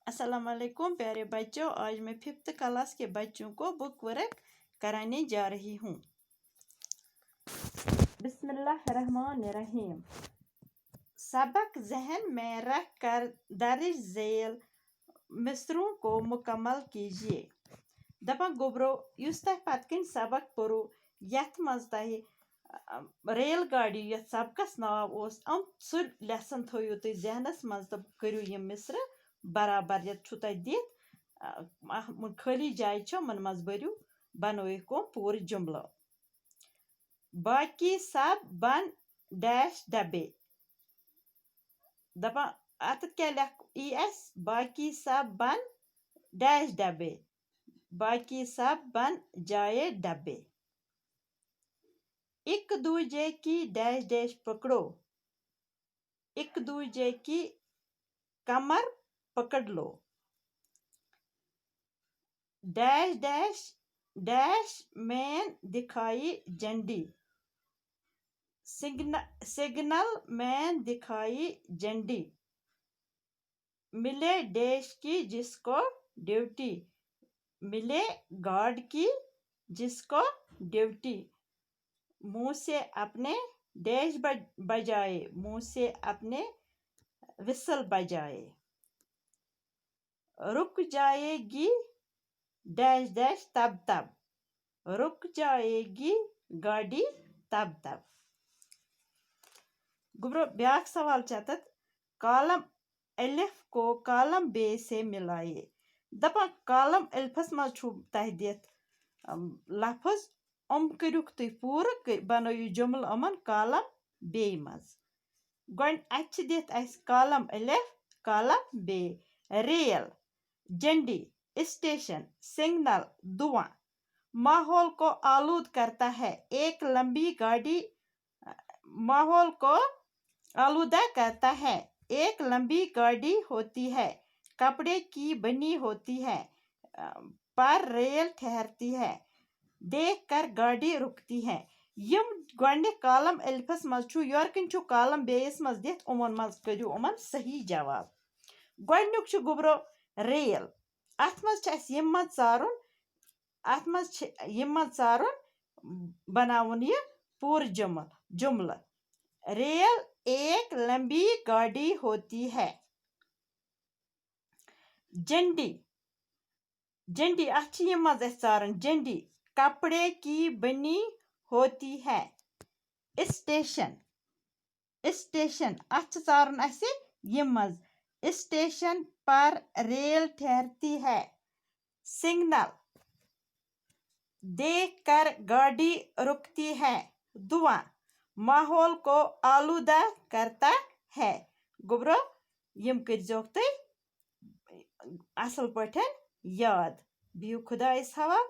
अस्सलाम वालेकुम प्यारे बच्चों, आज मैं 5th क्लास के बच्चों को बुक वर्क कराने जा रही हूँ। बिस्मिल्लाहिर्रहमानिर्रहीम। सबक जहन में रख कर दर्ज झेल मिसरों को मुकम्मल कीजिए। दपन गोबरो युस तह पत कन सबक परो यथ मज तह रेल गाड़ी यथ सबकस नाव ओस सु लेसन थो तुम जहनस मज तो करू यम मिसर बराबर यथ छु तह दित खाली जाय मन मज बरू बनोको पूर जुमला। बाकी सब बन डैश डब्बे। दपा अत क्या लिख ES बाकी सब बन डैश डब्बे। बाकी सब बन जाए डब्बे। एक दूजे की डैश डैश पकड़ो। एक दूजे की कमर पकड़ लो। डैश डैश डैश मैन दिखाई झंडी। सिग्नल मैन दिखाई झंडी। मिले डैश की जिसको ड्यूटी। मिले गार्ड की जिसको ड्यूटी। मुंह से अपने डैश बजाए। मुंह से अपने विसल बजाए। रुक जाएगी डैश डैश तब तब। रुक जाएगी गाड़ी तब तब। गुब्रो ब्याक सवाल चतत कॉलम अलिफ को कॉलम बे से मिलाइए। दपा कॉलम अलिफस मज छु तह दित लफ्ज करुक तुम पूर बनोयु जुमल अमन कॉलम बे मज। गोड दित कॉलम अलिफ कॉलम बे। रेल, झंडी, स्टेशन, सिग्नल, धुआं। माहौल को आलूद करता है एक लंबी गाड़ी। माहौल को आलूदा करता है एक लंबी गाड़ी होती है। कपड़े की बनी होती है पर रेल ठहरती है। देख कर गाड़ी रुकती है। यम गोड कॉलम अलिफस मज छु योरकन छु कॉलम बेस मज दित उमन मज करू उमन सही जवाब। गोडनुक छु गुब्रो रेल। अथ मज छ यम मज चारुन अथ मज यम मज चारुन बनाउन ये पूर जुमला। रेल एक लंबी गाड़ी होती है। झंडी झंडी अथ यम मज चारुन झंडी कपड़े की बनी होती है। स्टेशन स्टेशन अथ चारुन यम मज स्टेशन पर रेल ठहरती है। सिग्नल देख कर गाड़ी रुकती है। धुआं माहौल को आलूदा करता है। गुब्रो यम करजोक तुम असल पठन याद। बिहु खुदायस हवाल।